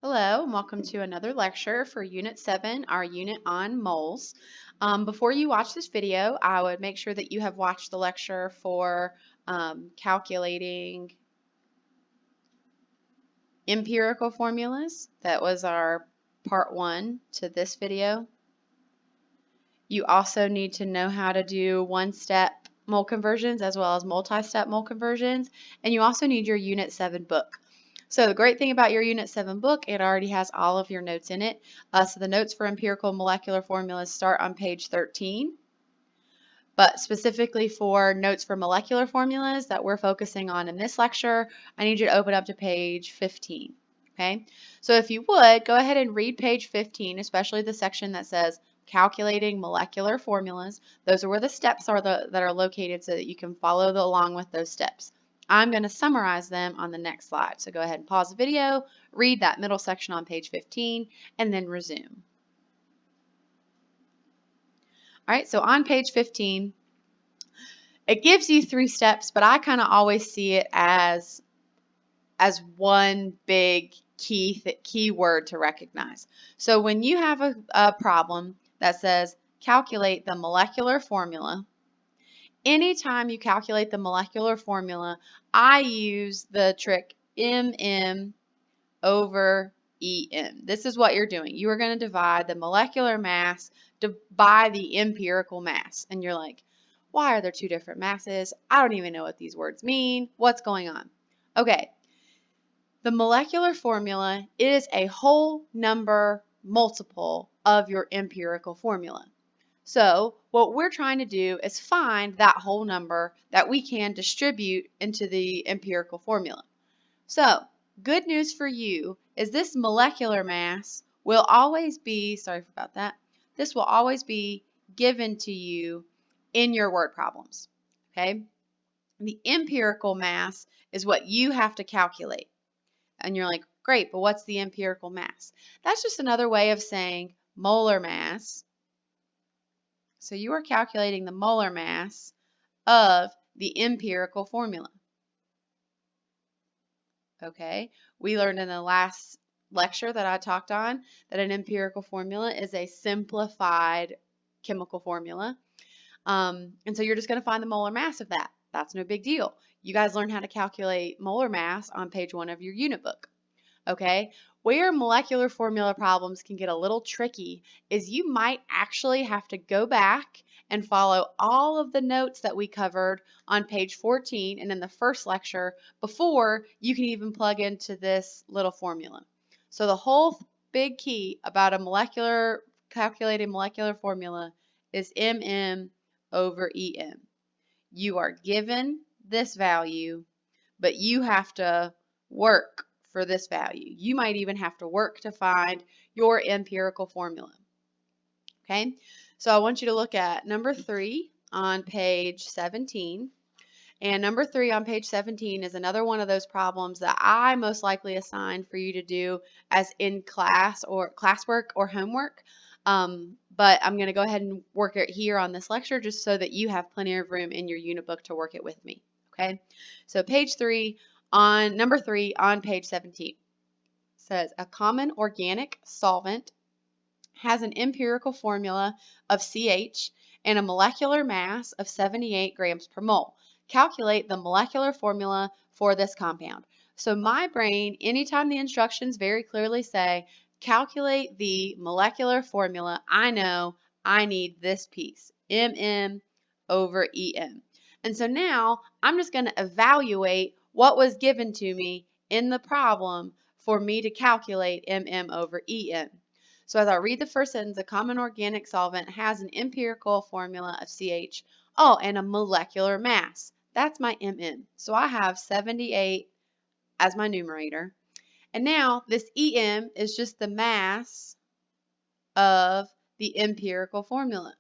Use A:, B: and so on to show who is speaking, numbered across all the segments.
A: Hello, and welcome to another lecture for Unit 7, our unit on moles. Before you watch this video, I would make sure that you have watched the lecture for calculating empirical formulas. That was our part 1 to this video. You also need to know how to do one-step mole conversions as well as multi-step mole conversions, and you also need your Unit 7 book. So the great thing about your Unit 7 book, it already has all of your notes in it. So the notes for empirical and molecular formulas start on page 13. But specifically for notes for molecular formulas that we're focusing on in this lecture, I need you to open up to page 15. Okay? So if you would, go ahead and read page 15, especially the section that says calculating molecular formulas. Those are where the steps are that are located so that you can follow along with those steps. I'm going to summarize them on the next slide. So go ahead and pause the video, read that middle section on page 15, and then resume. All right, so on page 15, it gives you 3 steps, but I kind of always see it as one big key word to recognize. So when you have a problem that says calculate the molecular formula, anytime you calculate the molecular formula, I use the trick MM over EM. This is what you're doing. You are going to divide the molecular mass by the empirical mass. And you're like, why are there 2 different masses? I don't even know what these words mean. What's going on? Okay. The molecular formula is a whole number multiple of your empirical formula. So what we're trying to do is find that whole number that we can distribute into the empirical formula. So good news for you is this molecular mass will always be, this will always be given to you in your word problems, okay? The empirical mass is what you have to calculate. And you're like, great, but what's the empirical mass? That's just another way of saying molar mass. So you are calculating the molar mass of the empirical formula. Okay, we learned in the last lecture that I talked on that an empirical formula is a simplified chemical formula. And so you're just going to find the molar mass of that. That's no big deal. You guys learned how to calculate molar mass on page 1 of your unit book. Okay, where molecular formula problems can get a little tricky is you might actually have to go back and follow all of the notes that we covered on page 14 and in the first lecture before you can even plug into this little formula. So the whole big key about a calculated molecular formula is MM over EM. You are given this value, but you have to work for this value. You might even have to work to find your empirical formula. Okay, so I want you to look at number 3 on page 17. And number 3 on page 17 is another one of those problems that I most likely assigned for you to do as in class or classwork or homework. But I'm going to go ahead and work it here on this lecture just so that you have plenty of room in your unit book to work it with me. Okay, so page 3 on number 3 on page 17 says a common organic solvent has an empirical formula of CH and a molecular mass of 78 grams per mole. Calculate the molecular formula for this compound. So my brain, anytime the instructions very clearly say calculate the molecular formula, I know I need this piece, MM over EM. And so now I'm just going to evaluate what was given to me in the problem for me to calculate MM over EM. So as I read the first sentence, a common organic solvent has an empirical formula of CH, and a molecular mass. That's my MM. So I have 78 as my numerator. And now this EM is just the mass of the empirical formula.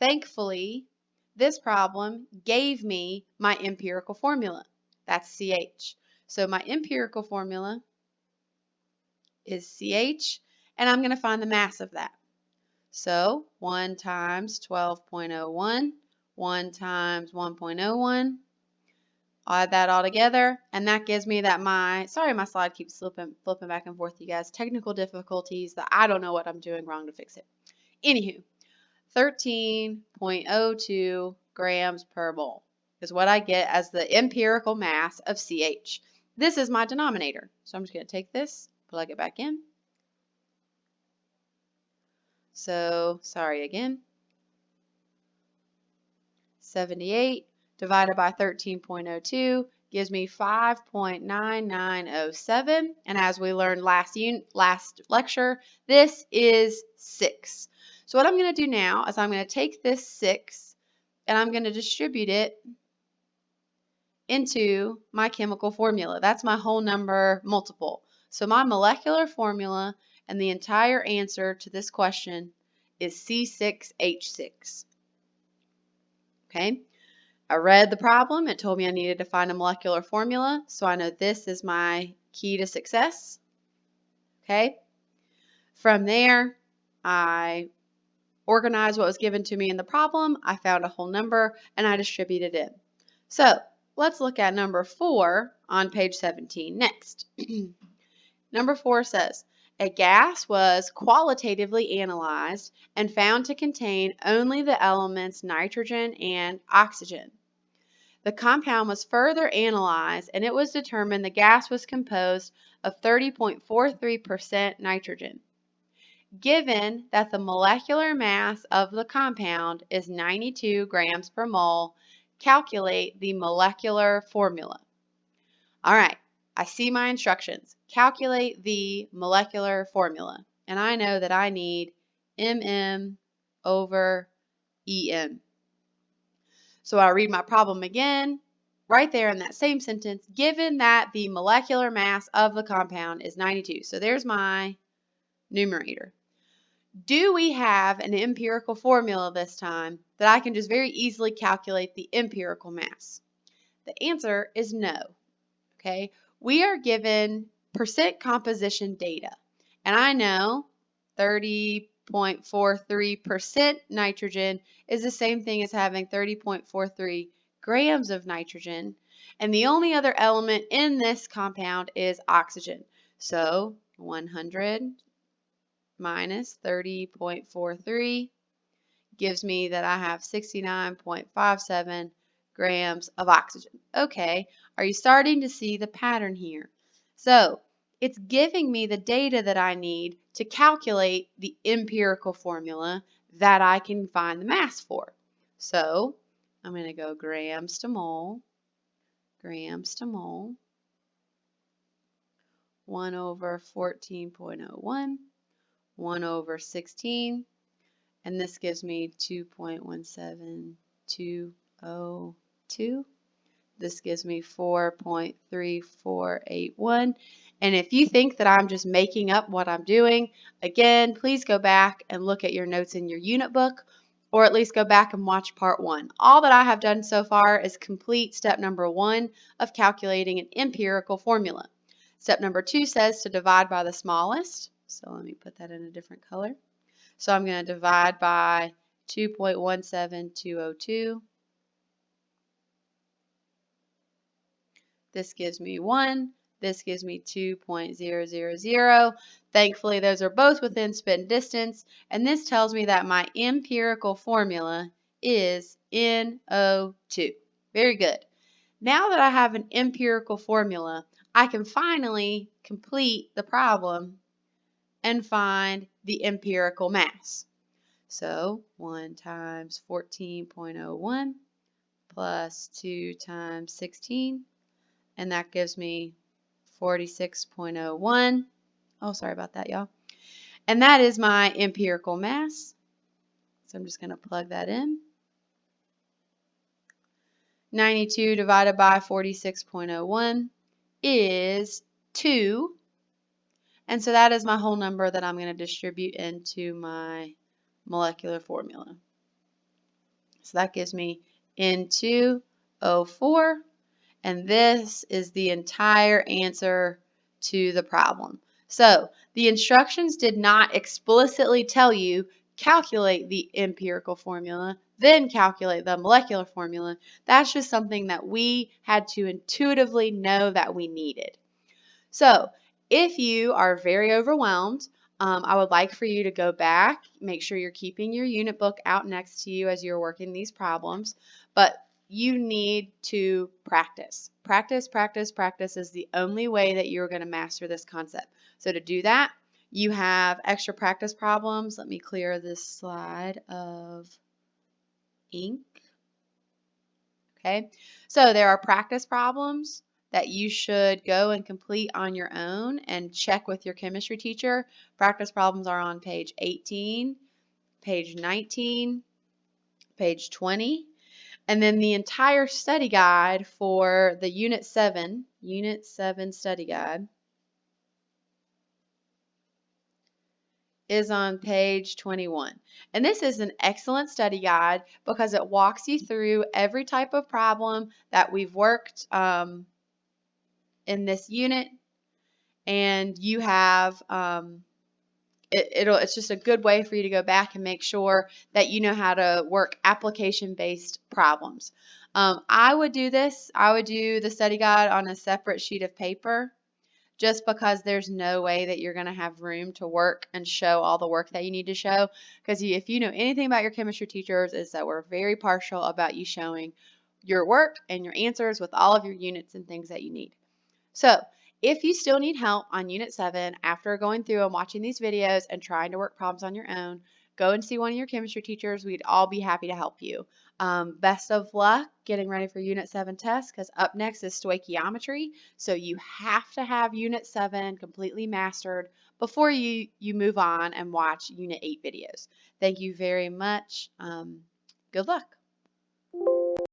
A: Thankfully, this problem gave me my empirical formula. That's CH. So my empirical formula is CH, and I'm going to find the mass of that. So 1 times 12.01, 1 times 1.01, I'll add that all together, and that gives me that sorry my slide keeps flipping back and forth, you guys. Technical difficulties that I don't know what I'm doing wrong to fix it. Anywho, 13.02 grams per mole is what I get as the empirical mass of CH. This is my denominator. So I'm just going to take this, plug it back in. So, sorry again. 78 divided by 13.02 gives me 5.9907. And as we learned last lecture, this is 6. So what I'm going to do now is I'm going to take this 6 and I'm going to distribute it into my chemical formula. That's my whole number multiple. So my molecular formula and the entire answer to this question is C6H6. Okay, I read the problem. It told me I needed to find a molecular formula, so I know this is my key to success. Okay, from there, I organized what was given to me in the problem. I found a whole number and I distributed it. So let's look at number 4 on page 17 next. Number 4 says, a gas was qualitatively analyzed and found to contain only the elements nitrogen and oxygen. The compound was further analyzed and it was determined the gas was composed of 30.43% nitrogen. Given that the molecular mass of the compound is 92 grams per mole, calculate the molecular formula. All right, I see my instructions. Calculate the molecular formula. And I know that I need MM over EM. So I read my problem again, right there in that same sentence, given that the molecular mass of the compound is 92. So there's my numerator. Do we have an empirical formula this time that I can just very easily calculate the empirical mass? The answer is no. Okay, we are given percent composition data, and I know 30.43% nitrogen is the same thing as having 30.43 grams of nitrogen, and the only other element in this compound is oxygen. So 100 minus 30.43 gives me that I have 69.57 grams of oxygen. Okay, are you starting to see the pattern here? So it's giving me the data that I need to calculate the empirical formula that I can find the mass for. So I'm going to go grams to mole, 1 over 14.01, 1 over 16, and this gives me 2.17202. This gives me 4.3481. And if you think that I'm just making up what I'm doing, again, please go back and look at your notes in your unit book, or at least go back and watch part 1. All that I have done so far is complete step number 1 of calculating an empirical formula. Step number 2 says to divide by the smallest. So let me put that in a different color. So I'm going to divide by 2.17202. This gives me 1. This gives me 2.000. Thankfully, those are both within spitting distance. And this tells me that my empirical formula is NO2. Very good. Now that I have an empirical formula, I can finally complete the problem and find the empirical mass. So 1 times 14.01 plus 2 times 16, and that gives me 46.01. Oh, sorry about that, y'all. And that is my empirical mass. So I'm just going to plug that in. 92 divided by 46.01 is 2. And so that is my whole number that I'm going to distribute into my molecular formula. So that gives me N2O4, and this is the entire answer to the problem. So the instructions did not explicitly tell you calculate the empirical formula. then calculate the molecular formula. That's just something that we had to intuitively know that we needed. So if you are very overwhelmed, I would like for you to go back, make sure you're keeping your unit book out next to you as you're working these problems, but you need to practice. Practice, practice, practice is the only way that you're going to master this concept. So to do that, you have extra practice problems. Let me clear this slide of ink. Okay, so there are practice problems that you should go and complete on your own and check with your chemistry teacher. Practice problems are on page 18, page 19, page 20, and then the entire study guide for the Unit 7 study guide is on page 21. And this is an excellent study guide because it walks you through every type of problem that we've worked in this unit, and you have it's just a good way for you to go back and make sure that you know how to work application-based problems. I would do this. I would do the study guide on a separate sheet of paper just because there's no way that you're going to have room to work and show all the work that you need to show. Because if you know anything about your chemistry teachers, is that we're very partial about you showing your work and your answers with all of your units and things that you need. So if you still need help on Unit 7 after going through and watching these videos and trying to work problems on your own, go and see one of your chemistry teachers. We'd all be happy to help you. Best of luck getting ready for Unit 7 tests, because up next is stoichiometry. So you have to have Unit 7 completely mastered before you move on and watch Unit 8 videos. Thank you very much. Good luck.